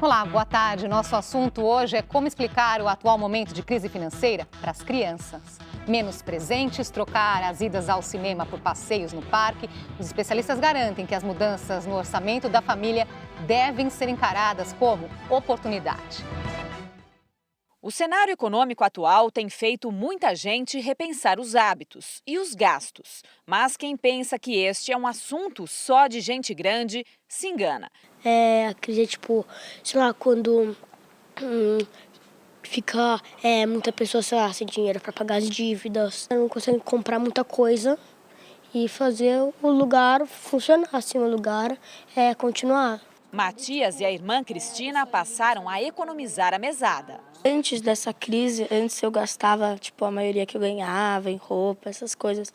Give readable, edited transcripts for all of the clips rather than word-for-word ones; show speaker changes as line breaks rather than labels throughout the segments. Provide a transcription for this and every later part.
Olá, boa tarde. Nosso assunto hoje é como explicar o atual momento de crise financeira para as crianças. Menos presentes, trocar as idas ao cinema por passeios no parque. Os especialistas garantem que as mudanças no orçamento da família devem ser encaradas como oportunidade.
O cenário econômico atual tem feito muita gente repensar os hábitos e os gastos. Mas quem pensa que este é um assunto só de gente grande, se engana.
A crise é tipo, sei lá, quando fica muita pessoa, sei lá, sem dinheiro para pagar as dívidas, não consegue comprar muita coisa e fazer o lugar funcionar, assim, o lugar continuar.
Matias e a irmã Cristina passaram a economizar a mesada.
Antes dessa crise, eu gastava tipo a maioria que eu ganhava em roupa, essas coisas.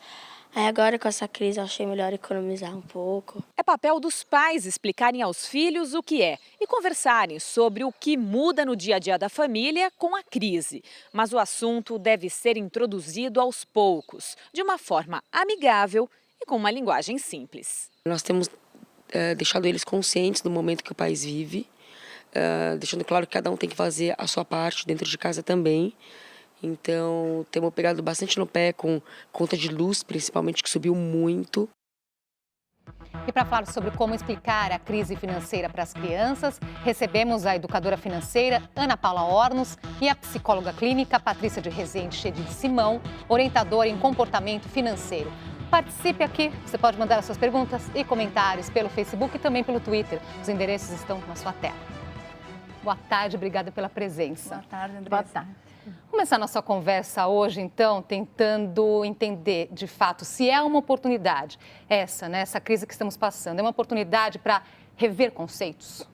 Aí agora com essa crise eu achei melhor economizar um pouco.
É papel dos pais explicarem aos filhos o que é e conversarem sobre o que muda no dia a dia da família com a crise. Mas o assunto deve ser introduzido aos poucos, de uma forma amigável e com uma linguagem simples.
Nós temos deixado eles conscientes do momento que o país vive, deixando claro que cada um tem que fazer a sua parte dentro de casa também. Então, temos pegado bastante no pé com conta de luz, principalmente, que subiu muito.
E para falar sobre como explicar a crise financeira para as crianças, recebemos a educadora financeira Ana Paula Ornos e a psicóloga clínica Patrícia de Rezende Chedid Simão, orientadora em comportamento financeiro. Participe aqui, você pode mandar as suas perguntas e comentários pelo Facebook e também pelo Twitter. Os endereços estão na sua tela. Boa tarde, obrigada pela presença.
Boa tarde, Andressa.
Boa tarde. Vamos começar nossa conversa hoje, então, tentando entender, de fato, se é uma oportunidade essa crise que estamos passando, é uma oportunidade para rever conceitos?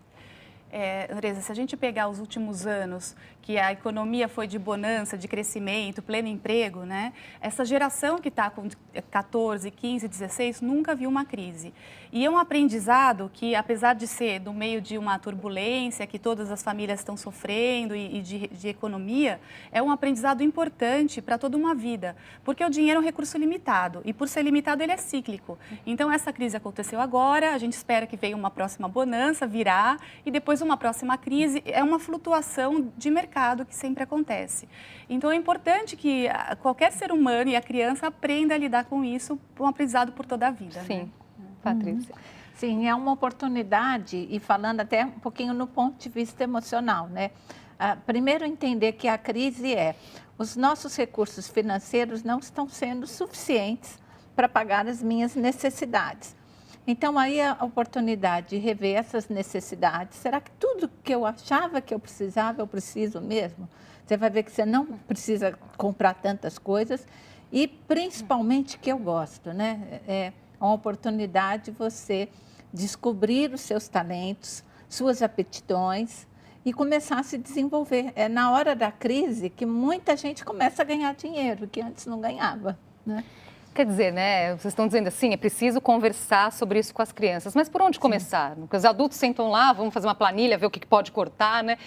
Andressa, se a gente pegar os últimos anos, que a economia foi de bonança, de crescimento, pleno emprego, né? Essa geração que está com 14, 15, 16 nunca viu uma crise. E é um aprendizado que, apesar de ser no meio de uma turbulência, que todas as famílias estão sofrendo e de economia, é um aprendizado importante para toda uma vida. Porque o dinheiro é um recurso limitado e, por ser limitado, ele é cíclico. Então, essa crise aconteceu agora, a gente espera que venha uma próxima bonança, virá, e depois uma próxima crise. É uma flutuação de mercado que sempre acontece. Então, é importante que qualquer ser humano e a criança aprenda a lidar com isso, um aprendizado por toda a vida.
Sim.
Né?
Patrícia.
Sim, é uma oportunidade, e falando até um pouquinho no ponto de vista emocional, né? Primeiro, entender que a crise os nossos recursos financeiros não estão sendo suficientes para pagar as minhas necessidades. Então, aí a oportunidade de rever essas necessidades. Será que tudo que eu achava que eu precisava, eu preciso mesmo? Você vai ver que você não precisa comprar tantas coisas e, principalmente, que eu gosto, né? É uma oportunidade de você descobrir os seus talentos, suas aptidões e começar a se desenvolver. É na hora da crise que muita gente começa a ganhar dinheiro, que antes não ganhava, né?
Quer dizer, né, vocês estão dizendo assim, é preciso conversar sobre isso com as crianças, mas por onde começar? Porque os adultos sentam lá, vamos fazer uma planilha, ver o que pode cortar, né?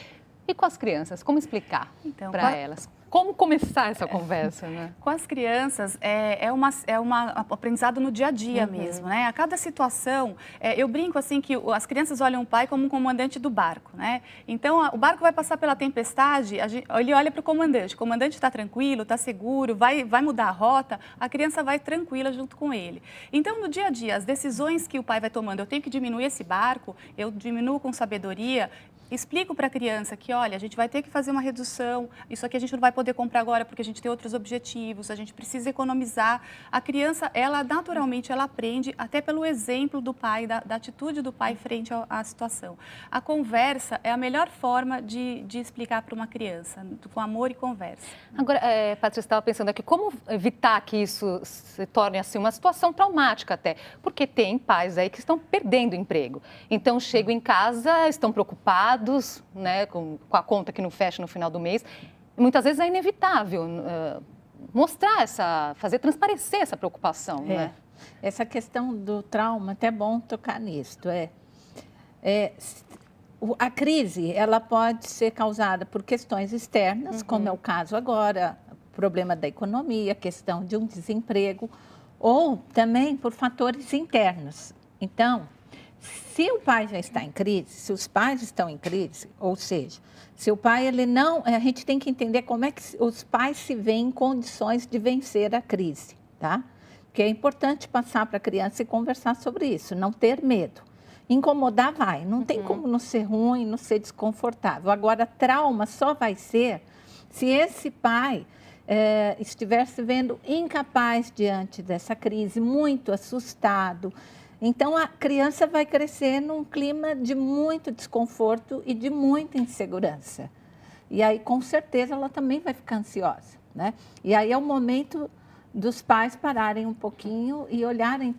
E com as crianças, como explicar para elas? Como começar essa conversa, né?
Com as crianças, é um aprendizado no dia a dia mesmo, né? A cada situação, eu brinco assim que as crianças olham o pai como um comandante do barco, né? Então, o barco vai passar pela tempestade, ele olha para o comandante está tranquilo, está seguro, vai mudar a rota, a criança vai tranquila junto com ele. Então, no dia a dia, as decisões que o pai vai tomando, eu tenho que diminuir esse barco, eu diminuo com sabedoria. Explico para a criança que, olha, a gente vai ter que fazer uma redução, isso aqui a gente não vai poder comprar agora porque a gente tem outros objetivos, a gente precisa economizar. A criança, ela naturalmente, ela aprende até pelo exemplo do pai, da atitude do pai frente à situação. A conversa é a melhor forma de explicar para uma criança, com amor e conversa.
Agora, Patrícia, estava pensando aqui, como evitar que isso se torne assim uma situação traumática até? Porque tem pais aí que estão perdendo emprego. Então, chegam em casa, estão preocupados, né, com a conta que não fecha no final do mês. Muitas vezes é inevitável mostrar fazer transparecer essa preocupação, né?
Essa questão do trauma, até é bom tocar nisso. A crise, ela pode ser causada por questões externas, como é o caso agora, problema da economia, questão de um desemprego, ou também por fatores internos. Então, Se o pai já está em crise, se os pais estão em crise, ou seja, se o pai, ele não... A gente tem que entender como é que os pais se veem em condições de vencer a crise, tá? Porque é importante passar para a criança e conversar sobre isso, não ter medo. Incomodar vai, não tem como não ser ruim, não ser desconfortável. Agora, trauma só vai ser se esse pai estiver se vendo incapaz diante dessa crise, muito assustado. Então, a criança vai crescer num clima de muito desconforto e de muita insegurança. E aí, com certeza, ela também vai ficar ansiosa, né? E aí é o momento dos pais pararem um pouquinho e olharem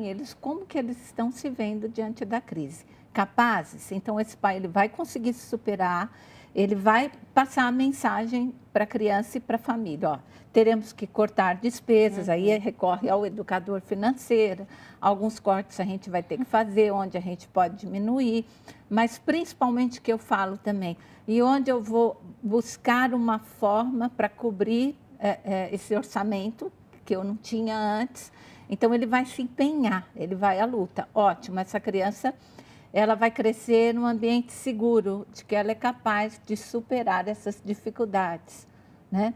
eles como que eles estão se vendo diante da crise. Capazes? Então, esse pai ele vai conseguir se superar, ele vai passar a mensagem para a criança e para a família. Ó, teremos que cortar despesas, aí recorre ao educador financeiro, alguns cortes a gente vai ter que fazer, onde a gente pode diminuir, mas principalmente que eu falo também, e onde eu vou buscar uma forma para cobrir esse orçamento que eu não tinha antes. Então, ele vai se empenhar, ele vai à luta. Ótimo, essa criança ela vai crescer num ambiente seguro, de que ela é capaz de superar essas dificuldades, né?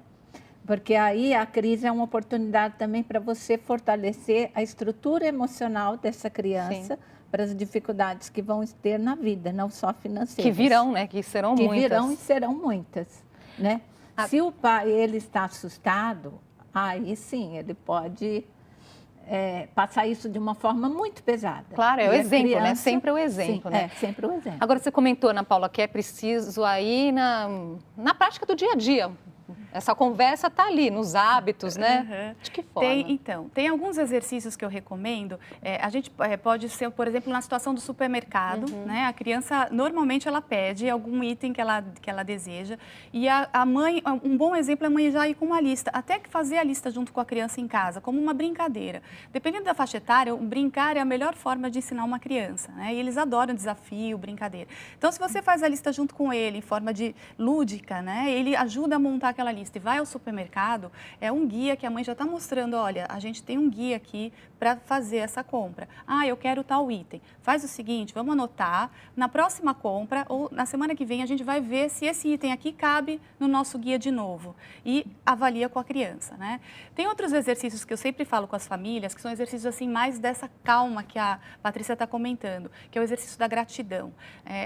Porque aí a crise é uma oportunidade também para você fortalecer a estrutura emocional dessa criança para as dificuldades que vão ter na vida, não só financeiras.
Que virão, né? Que serão muitas.
Que virão e serão muitas, né? Se o pai ele está assustado, aí sim, ele pode passar isso de uma forma muito pesada.
Claro, é o exemplo,
criança,
né? Sempre o exemplo,
sim,
né?
Sempre o exemplo.
Agora, você comentou, Ana Paula, que é preciso aí na prática do dia a dia. Essa conversa está ali, nos hábitos, né? De que forma?
Tem alguns exercícios que eu recomendo. A gente pode ser, por exemplo, na situação do supermercado, né? A criança, normalmente, ela pede algum item que ela deseja. E a mãe, um bom exemplo é a mãe já ir com uma lista. Até que fazer a lista junto com a criança em casa, como uma brincadeira. Dependendo da faixa etária, brincar é a melhor forma de ensinar uma criança, né? E eles adoram desafio, brincadeira. Então, se você faz a lista junto com ele, em forma de lúdica, né? Ele ajuda a montar aquela lista e vai ao supermercado, é um guia que a mãe já está mostrando, olha, a gente tem um guia aqui para fazer essa compra. Ah, eu quero tal item. Faz o seguinte, vamos anotar, na próxima compra ou na semana que vem a gente vai ver se esse item aqui cabe no nosso guia de novo e avalia com a criança, né? Tem outros exercícios que eu sempre falo com as famílias, que são exercícios assim mais dessa calma que a Patrícia está comentando, que é o exercício da gratidão.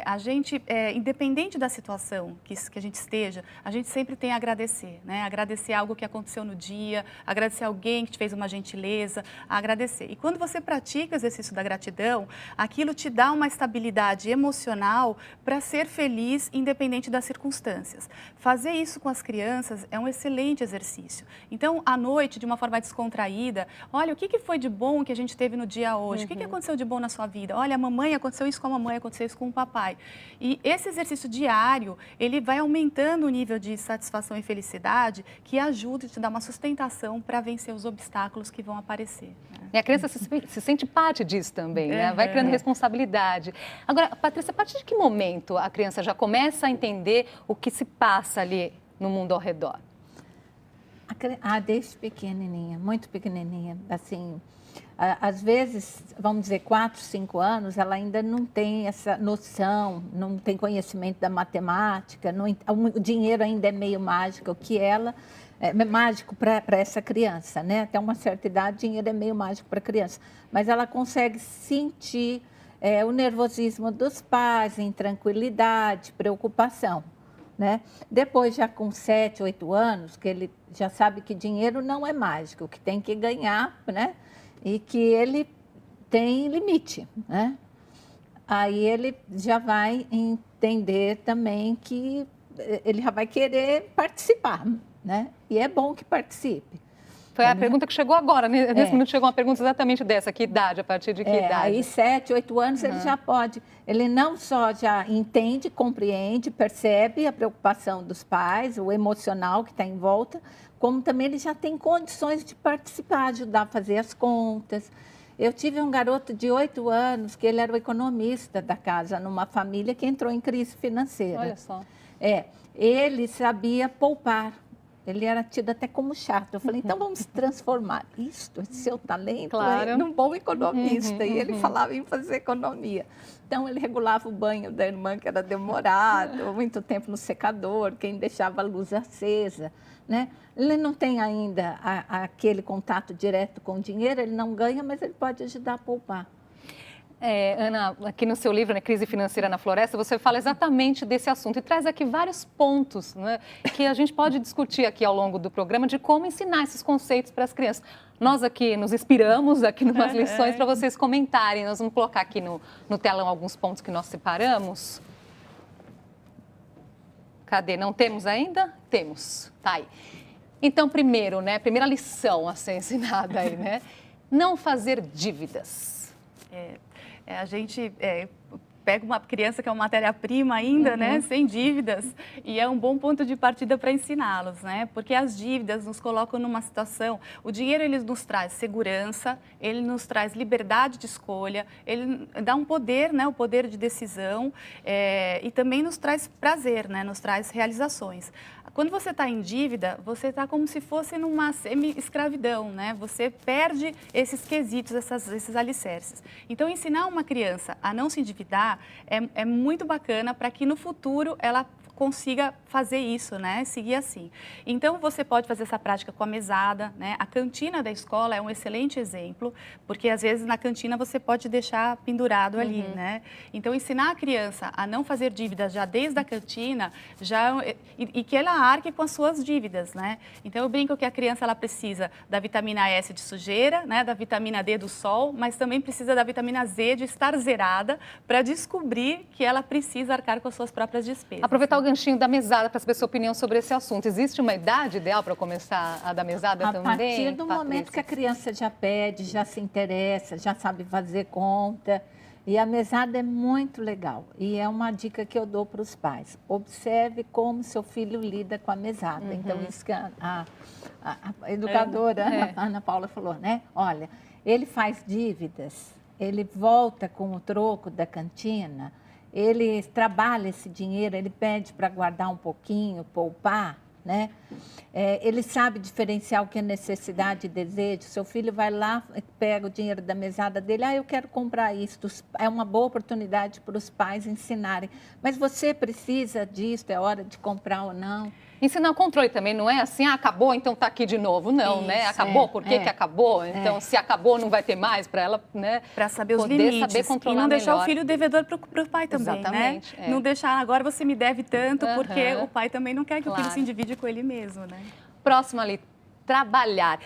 A gente, independente da situação que a gente esteja, a gente sempre tem a agradecer, né? Agradecer algo que aconteceu no dia, agradecer alguém que te fez uma gentileza, agradecer. E quando você pratica o exercício da gratidão, aquilo te dá uma estabilidade emocional para ser feliz independente das circunstâncias. Fazer isso com as crianças é um excelente exercício. Então, à noite, de uma forma descontraída, olha, o que foi de bom que a gente teve no dia hoje? O que aconteceu de bom na sua vida? Olha, a mamãe aconteceu isso com a mamãe, aconteceu isso com o papai. E esse exercício diário, ele vai aumentando o nível de satisfação e felicidade que ajuda e te dá uma sustentação para vencer os obstáculos que vão aparecer, né?
E a criança se sente parte disso também, né? Vai criando responsabilidade. Agora, Patrícia, a partir de que momento a criança já começa a entender o que se passa ali no mundo ao redor?
Desde pequenininha, muito pequenininha, assim, às vezes, vamos dizer, 4, 5 anos, ela ainda não tem essa noção, não tem conhecimento da matemática, o dinheiro ainda é meio mágico, que ela é mágico para essa criança, né? Até uma certa idade, dinheiro é meio mágico para a criança, mas ela consegue sentir o nervosismo dos pais, intranquilidade, preocupação, né? Depois, já com 7, 8 anos, que ele já sabe que dinheiro não é mágico, que tem que ganhar, né? E que ele tem limite, né? Aí ele já vai entender também que ele já vai querer participar, né? E é bom que participe.
Foi a pergunta que chegou agora, nesse minuto chegou uma pergunta exatamente dessa, que idade, a partir de que idade?
Aí 7, 8 anos ele já pode, ele não só já entende, compreende, percebe a preocupação dos pais, o emocional que está em volta, como também ele já tem condições de participar, ajudar a fazer as contas. Eu tive um garoto de 8 anos, que ele era o economista da casa, numa família que entrou em crise financeira.
Olha só.
Ele sabia poupar. ele era tido até como chato. Eu falei, então vamos transformar isto, esse seu talento,
Claro.
num bom economista. E ele falava em fazer economia. Então, ele regulava o banho da irmã, que era demorado, muito tempo no secador, quem deixava a luz acesa, né? Ele não tem ainda aquele contato direto com o dinheiro, ele não ganha, mas ele pode ajudar a poupar.
Ana, aqui no seu livro, né, Crise Financeira na Floresta, você fala exatamente desse assunto e traz aqui vários pontos, né, que a gente pode discutir aqui ao longo do programa de como ensinar esses conceitos para as crianças. Nós aqui nos inspiramos aqui em umas lições para vocês comentarem. Nós vamos colocar aqui no telão alguns pontos que nós separamos. Cadê? Não temos ainda? Temos. Tá aí. Então, primeiro, né, primeira lição a ser ensinada aí, né? Não fazer dívidas.
A gente pega uma criança que é uma matéria-prima ainda, né, sem dívidas, e é um bom ponto de partida para ensiná-los, né, porque as dívidas nos colocam numa situação, o dinheiro ele nos traz segurança, ele nos traz liberdade de escolha, ele dá um poder, né, o poder de decisão, e também nos traz prazer, né, nos traz realizações. Quando você está em dívida, você está como se fosse numa semi-escravidão, né? Você perde esses quesitos, esses alicerces. Então, ensinar uma criança a não se endividar é muito bacana para que no futuro ela consiga fazer isso, né? Seguir assim. Então, você pode fazer essa prática com a mesada, né? A cantina da escola é um excelente exemplo, porque às vezes na cantina você pode deixar pendurado ali, né? Então, ensinar a criança a não fazer dívidas já desde a cantina, e que ela arque com as suas dívidas, né? Então, eu brinco que a criança ela precisa da vitamina S de sujeira, né? Da vitamina D do sol, mas também precisa da vitamina Z de estar zerada para descobrir que ela precisa arcar com as suas próprias despesas.
Aproveitar o ganchinho da mesada para saber sua opinião sobre esse assunto. Existe uma idade ideal para começar a dar mesada também?
A partir do momento que a criança já pede, já se interessa, já sabe fazer conta. E a mesada é muito legal. E é uma dica que eu dou para os pais. Observe como seu filho lida com a mesada. Então, isso que a educadora Ana Paula falou, né? Olha, ele faz dívidas, ele volta com o troco da cantina, ele trabalha esse dinheiro, ele pede para guardar um pouquinho, poupar, né? Ele sabe diferenciar o que é necessidade e desejo. Seu filho vai lá, pega o dinheiro da mesada dele, eu quero comprar isso. É uma boa oportunidade para os pais ensinarem. Mas você precisa disso, é hora de comprar ou não.
Ensinar o controle também, não é assim, acabou, então tá aqui de novo. Não,
Isso,
né? Acabou, por que acabou? Então, se acabou, não vai ter mais para ela, né?
Para saber os
poder
limites.
Saber controlar
e não deixar
melhor.
o filho devedor para o pai também,
Exatamente,
né? Não deixar, agora você me deve tanto, porque o pai também não quer que o filho
Claro.
se endivide com ele mesmo, né?
Próximo ali, trabalhar.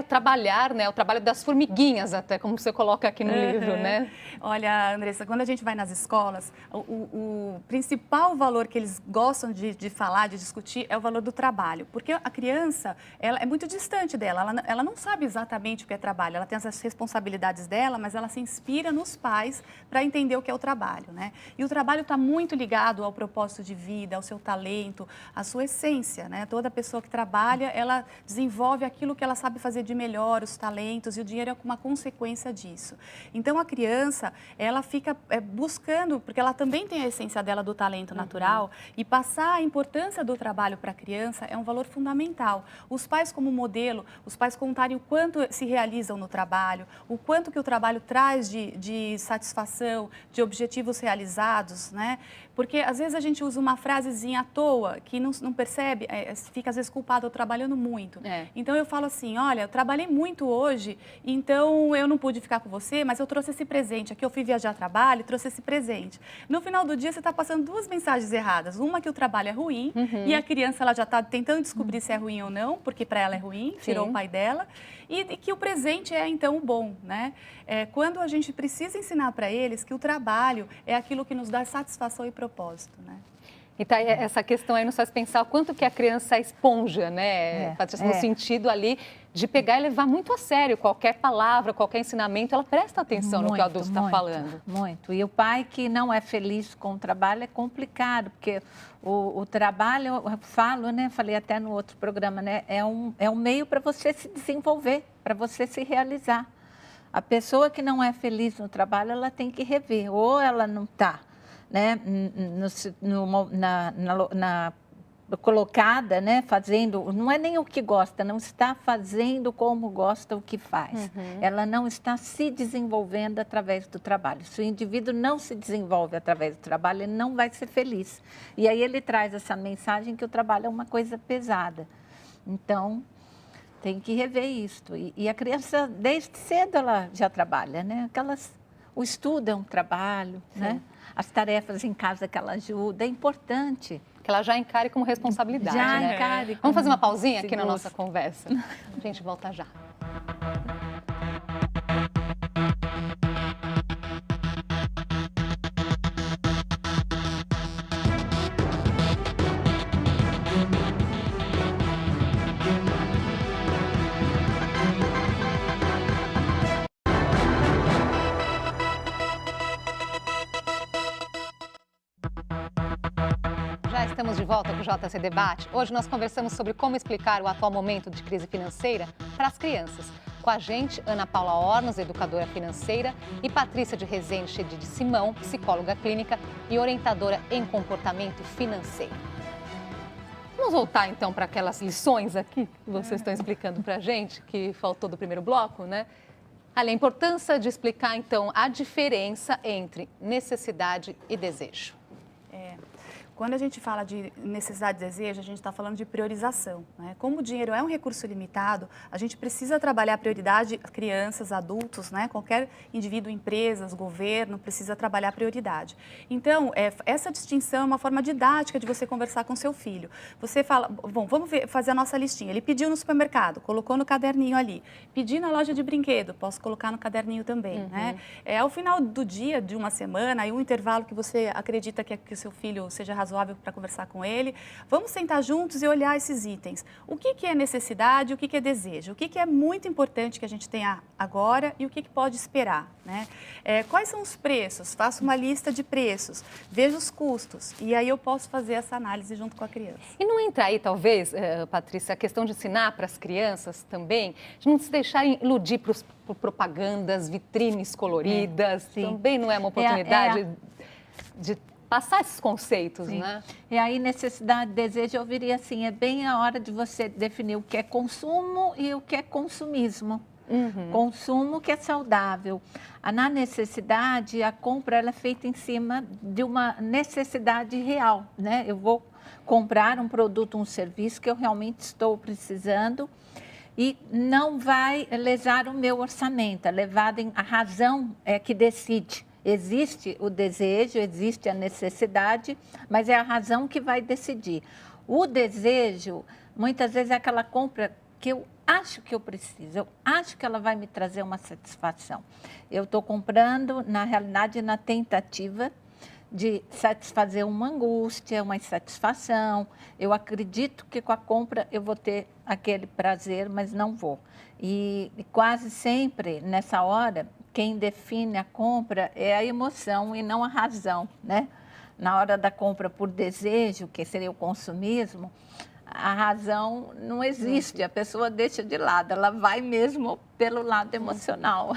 Trabalhar, né? O trabalho das formiguinhas, até como você coloca aqui no livro, né?
Olha, Andressa, quando a gente vai nas escolas, o principal valor que eles gostam de falar, de discutir, é o valor do trabalho. Porque a criança, ela é muito distante dela, ela não sabe exatamente o que é trabalho. Ela tem as responsabilidades dela, mas ela se inspira nos pais para entender o que é o trabalho, né? E o trabalho está muito ligado ao propósito de vida, ao seu talento, à sua essência, né? Toda pessoa que trabalha, ela desenvolve aquilo que ela sabe fazer de melhor, os talentos, e o dinheiro é uma consequência disso. Então, a criança, ela fica buscando, porque ela também tem a essência dela do talento natural, e passar a importância do trabalho para a criança é um valor fundamental. Os pais como modelo, os pais contarem o quanto se realizam no trabalho, o quanto que o trabalho traz de satisfação, de objetivos realizados, né? Porque, às vezes, a gente usa uma frasezinha à toa, que não percebe, fica, às vezes, culpado, eu trabalhando muito. Então, eu falo assim, olha, eu trabalhei muito hoje, então eu não pude ficar com você, mas eu trouxe esse presente. Aqui eu fui viajar a trabalho e trouxe esse presente. No final do dia, você está passando duas mensagens erradas. Uma que o trabalho é ruim, e a criança ela já está tentando descobrir se é ruim ou não, porque para ela é ruim, tirou o pai dela. E que o presente é, então, o bom, né? Quando a gente precisa ensinar para eles que o trabalho é aquilo que nos dá satisfação e propósito, né?
E tá, essa questão aí nos faz pensar o quanto que a criança é esponja, né? No sentido ali de pegar e levar muito a sério qualquer palavra, qualquer ensinamento, ela presta atenção no que o adulto está falando.
Muito. E o pai que não é feliz com o trabalho é complicado, porque o trabalho, eu falo, né? Falei até no outro programa, né? É um meio para você se desenvolver, para você se realizar. A pessoa que não é feliz no trabalho, ela tem que rever, ou ela não está, né, colocada, né, fazendo, não é nem o que gosta, não está fazendo como gosta o que faz. Ela não está se desenvolvendo através do trabalho. Se o indivíduo não se desenvolve através do trabalho, ele não vai ser feliz. E aí ele traz essa mensagem que o trabalho é uma coisa pesada. Então, tem que rever isto. E a criança, desde cedo, ela já trabalha, né? O estudo é um trabalho, né? As tarefas em casa que ela ajuda, é importante.
Que ela já encare como responsabilidade,
Já
né?
encare.
Vamos fazer uma pausinha aqui na
gosto.
nossa conversa? A gente volta já. Já estamos de volta com o JC Debate. Hoje nós conversamos sobre como explicar o atual momento de crise financeira para as crianças. Com a gente, Ana Paula Ornos, educadora financeira, e Patrícia de Rezende de Simão, psicóloga clínica e orientadora em comportamento financeiro. Vamos voltar então para aquelas lições aqui que vocês estão explicando para a gente, que faltou do primeiro bloco, né? Ali, a importância de explicar então a diferença entre necessidade e desejo.
Quando a gente fala de necessidade e desejo, a gente está falando de priorização, né? Como o dinheiro é um recurso limitado, a gente precisa trabalhar a prioridade crianças, adultos, né? Qualquer indivíduo, empresas, governo, precisa trabalhar a prioridade. Então, essa distinção é uma forma didática de você conversar com seu filho. Você fala, bom, vamos fazer a nossa listinha. Ele pediu no supermercado, colocou no caderninho ali. Pedi na loja de brinquedo, posso colocar no caderninho também, né? Ao final do dia, de uma semana, aí um intervalo que você acredita que o seu filho seja razoável para conversar com ele. Vamos sentar juntos e olhar esses itens. O que é necessidade, o que é desejo? O que é muito importante que a gente tenha agora e o que pode esperar, né? Quais são os preços? Faço uma lista de preços, vejo os custos e aí eu posso fazer essa análise junto com a criança.
E não entra aí, talvez, Patrícia, a questão de ensinar para as crianças também, de não se deixarem iludir por propagandas, vitrines coloridas, também não é uma oportunidade de passar esses conceitos, né?
E aí, necessidade, desejo, eu diria assim, é bem a hora de você definir o que é consumo e o que é consumismo. Consumo que é saudável. Na necessidade, a compra ela é feita em cima de uma necessidade real, né? Eu vou comprar um produto, um serviço que eu realmente estou precisando e não vai lesar o meu orçamento. A razão é que decide. Existe o desejo, existe a necessidade, mas é a razão que vai decidir. O desejo, muitas vezes, é aquela compra que eu acho que eu preciso, eu acho que ela vai me trazer uma satisfação. Eu estou comprando, na realidade, na tentativa de satisfazer uma angústia, uma insatisfação. Eu acredito que com a compra eu vou ter aquele prazer, mas não vou. E quase sempre, nessa hora, quem define a compra é a emoção e não a razão, né? Na hora da compra por desejo, que seria o consumismo, a razão não existe, a pessoa deixa de lado, ela vai mesmo pelo lado emocional.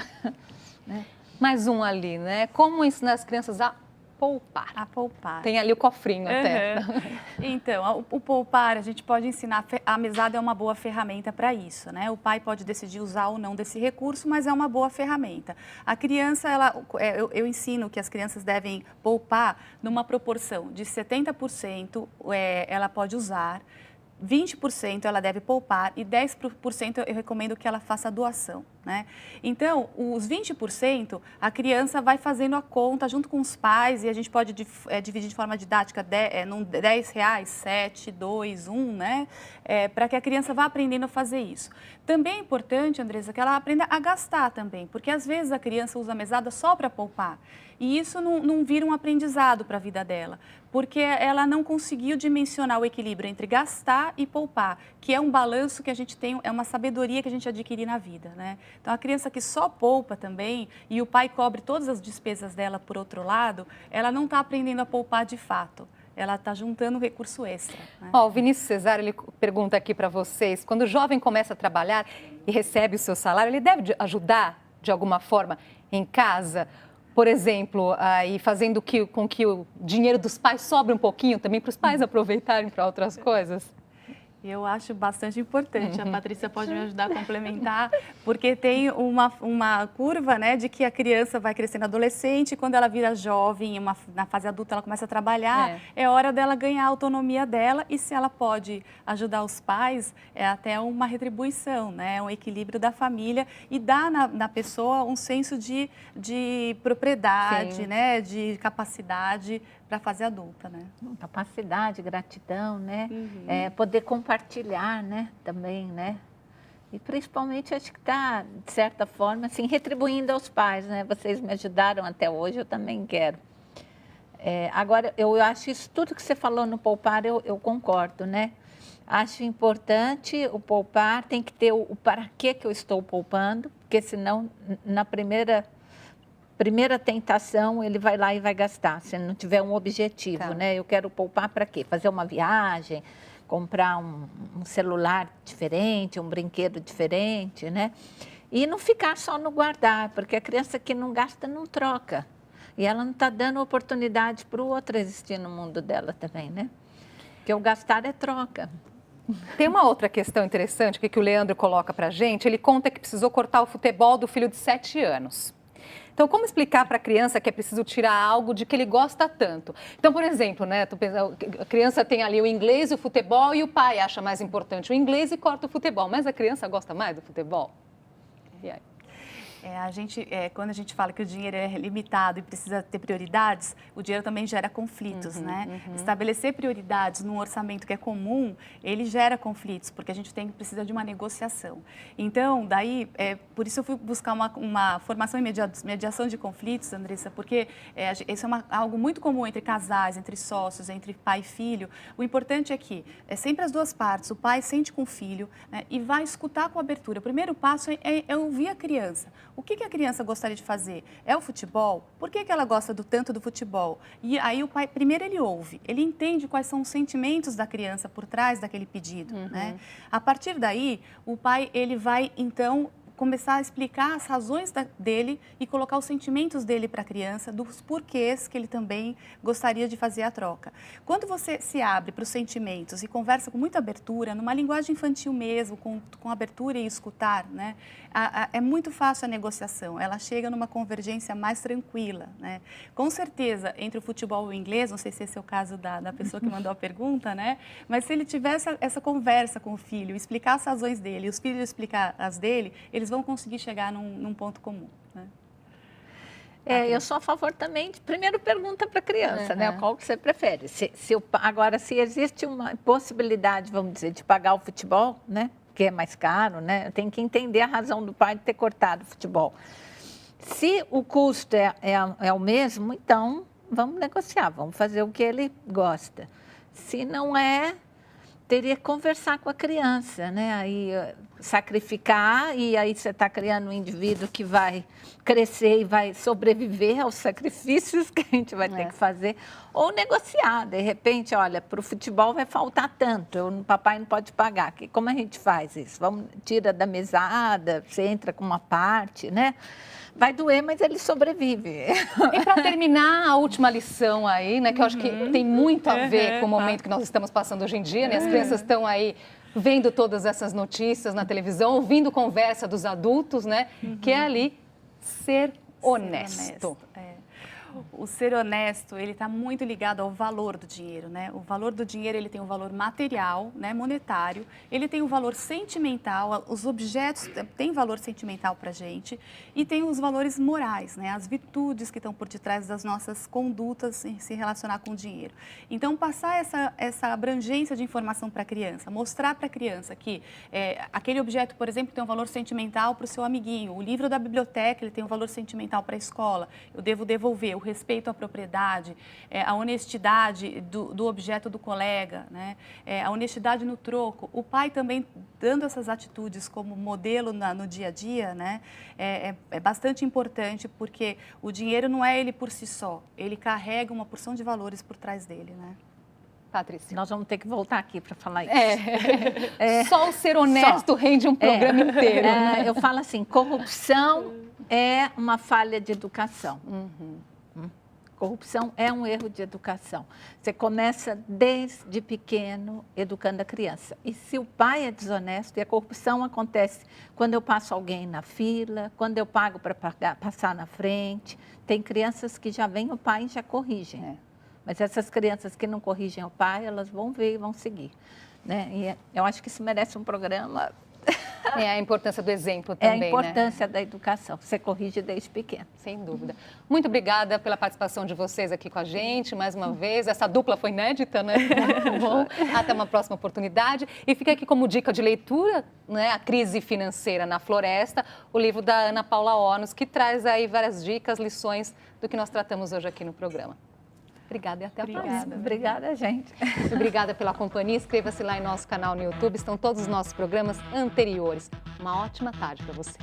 Né?
Mais um ali, né? Como ensinar as crianças a poupar.
A poupar.
Tem ali o cofrinho até.
Então, o poupar, a gente pode ensinar, a mesada é uma boa ferramenta para isso, né? O pai pode decidir usar ou não desse recurso, mas é uma boa ferramenta. A criança, eu ensino que as crianças devem poupar numa proporção de 70% ela pode usar, 20% ela deve poupar e 10% eu recomendo que ela faça doação, né? Então, os 20%, a criança vai fazendo a conta junto com os pais e a gente pode dividir de forma didática R$10, 7, 2, 1, né? Para que a criança vá aprendendo a fazer isso. Também é importante, Andressa, que ela aprenda a gastar também, porque às vezes a criança usa a mesada só para poupar. E isso não vira um aprendizado para a vida dela, porque ela não conseguiu dimensionar o equilíbrio entre gastar e poupar, que é um balanço que a gente tem, é uma sabedoria que a gente adquire na vida, né? Então, a criança que só poupa também e o pai cobre todas as despesas dela por outro lado, ela não está aprendendo a poupar de fato. Ela está juntando recurso extra. Né?
O Vinícius Cesário, ele pergunta aqui para vocês, quando o jovem começa a trabalhar e recebe o seu salário, ele deve ajudar de alguma forma em casa? por exemplo, aí fazendo com que o dinheiro dos pais sobre um pouquinho também para os pais aproveitarem para outras coisas?
Eu acho bastante importante. A Patrícia pode me ajudar a complementar, porque tem uma curva, né, de que a criança vai crescendo adolescente, e quando ela vira jovem, na fase adulta ela começa a trabalhar, é hora dela ganhar a autonomia dela, e se ela pode ajudar os pais, é até uma retribuição, né, um equilíbrio da família, e dá na pessoa um senso de propriedade, né, de capacidade para a fase adulta, né?
Capacidade, gratidão, né? Poder compartilhar, né? Também, né? E principalmente acho que está, de certa forma, assim, retribuindo aos pais, né? Vocês me ajudaram até hoje, eu também quero. Agora, eu acho isso tudo que você falou no poupar, eu concordo, né? Acho importante o poupar, tem que ter o para que eu estou poupando, porque senão, na primeira tentação, ele vai lá e vai gastar, se não tiver um objetivo, né? Eu quero poupar para quê? Fazer uma viagem, comprar um celular diferente, um brinquedo diferente, né? E não ficar só no guardar, porque a criança que não gasta não troca. E ela não está dando oportunidade para o outro existir no mundo dela também, né? Porque o gastar é troca.
Tem uma outra questão interessante que o Leandro coloca para a gente. Ele conta que precisou cortar o futebol do filho de 7 anos. Então, como explicar para a criança que é preciso tirar algo de que ele gosta tanto? Então, por exemplo, né, a criança tem ali o inglês e o futebol e o pai acha mais importante o inglês e corta o futebol, mas a criança gosta mais do futebol? E aí?
Quando a gente fala que o dinheiro é limitado e precisa ter prioridades, o dinheiro também gera conflitos, né? Estabelecer prioridades num orçamento que é comum, ele gera conflitos, porque a gente precisa de uma negociação. Então, daí, por isso eu fui buscar uma formação em mediação de conflitos, Andressa, porque isso é algo muito comum entre casais, entre sócios, entre pai e filho. O importante é que é sempre as duas partes, o pai sente com o filho, né, e vai escutar com abertura. O primeiro passo é ouvir a criança. O que a criança gostaria de fazer? É o futebol? Por que ela gosta tanto do futebol? E aí o pai, primeiro ele ouve, ele entende quais são os sentimentos da criança por trás daquele pedido, né? A partir daí, o pai, ele vai, então, começar a explicar as razões dele e colocar os sentimentos dele para a criança, dos porquês que ele também gostaria de fazer a troca. Quando você se abre para os sentimentos e conversa com muita abertura, numa linguagem infantil mesmo, com abertura e escutar, né, é muito fácil a negociação, ela chega numa convergência mais tranquila, né? Com certeza, entre o futebol e o inglês, não sei se esse é o caso da pessoa que mandou a pergunta, né? Mas se ele tivesse essa conversa com o filho, explicar as razões dele e os filhos explicar as dele, eles vão conseguir chegar num ponto comum, né?
Eu sou a favor também de, primeiro, pergunta para a criança, né? Qual que você prefere? Agora, se existe uma possibilidade, vamos dizer, de pagar o futebol, né? Que é mais caro, né? Tem que entender a razão do pai de ter cortado o futebol. Se o custo é o mesmo, então vamos negociar, vamos fazer o que ele gosta. Se não é, teria que conversar com a criança, né? Aí sacrificar, e aí você está criando um indivíduo que vai crescer e vai sobreviver aos sacrifícios que a gente vai ter que fazer, ou negociar. De repente, olha, para o futebol vai faltar tanto, o papai não pode pagar. Como a gente faz isso? Tira da mesada, você entra com uma parte, né? Vai doer, mas ele sobrevive.
E para terminar, a última lição aí, né, que eu acho que tem muito a ver com o momento que nós estamos passando hoje em dia, né? As crianças estão aí vendo todas essas notícias na televisão, ouvindo conversa dos adultos, né? Que é ali ser honesto.
O ser honesto, ele está muito ligado ao valor do dinheiro, né? O valor do dinheiro, ele tem um valor material, né, monetário, ele tem um valor sentimental, os objetos têm valor sentimental para a gente, e tem os valores morais, né? As virtudes que estão por detrás das nossas condutas em se relacionar com o dinheiro. Então, passar essa abrangência de informação para a criança, mostrar para a criança que aquele objeto, por exemplo, tem um valor sentimental para o seu amiguinho, o livro da biblioteca, ele tem um valor sentimental para a escola, eu devo devolver, o respeito à propriedade, a honestidade do objeto do colega, né? A honestidade no troco. O pai também dando essas atitudes como modelo no dia a dia, né? É bastante importante, porque o dinheiro não é ele por si só, ele carrega uma porção de valores por trás dele, né?
Patrícia.
Nós vamos ter que voltar aqui para falar isso.
Só o ser honesto rende um programa inteiro.
Eu falo assim, corrupção é uma falha de educação. Corrupção é um erro de educação. Você começa desde pequeno educando a criança. E se o pai é desonesto, e a corrupção acontece quando eu passo alguém na fila, quando eu pago para passar na frente. Tem crianças que já vêm o pai e já corrigem. Mas essas crianças que não corrigem o pai, elas vão ver e vão seguir. Né? E eu acho que isso merece um programa.
É a importância do exemplo
É
também,
a importância da educação. Você corrige desde pequeno.
Sem dúvida. Muito obrigada pela participação de vocês aqui com a gente, mais uma vez. Essa dupla foi inédita, né? Muito bom. Até uma próxima oportunidade. E fica aqui como dica de leitura, né? A Crise Financeira na Floresta, o livro da Ana Paula Ornos, que traz aí várias dicas, lições do que nós tratamos hoje aqui no programa. Obrigada e até a próxima.
Obrigada, gente.
Obrigada pela companhia. Inscreva-se lá em nosso canal no YouTube. Estão todos os nossos programas anteriores. Uma ótima tarde para você.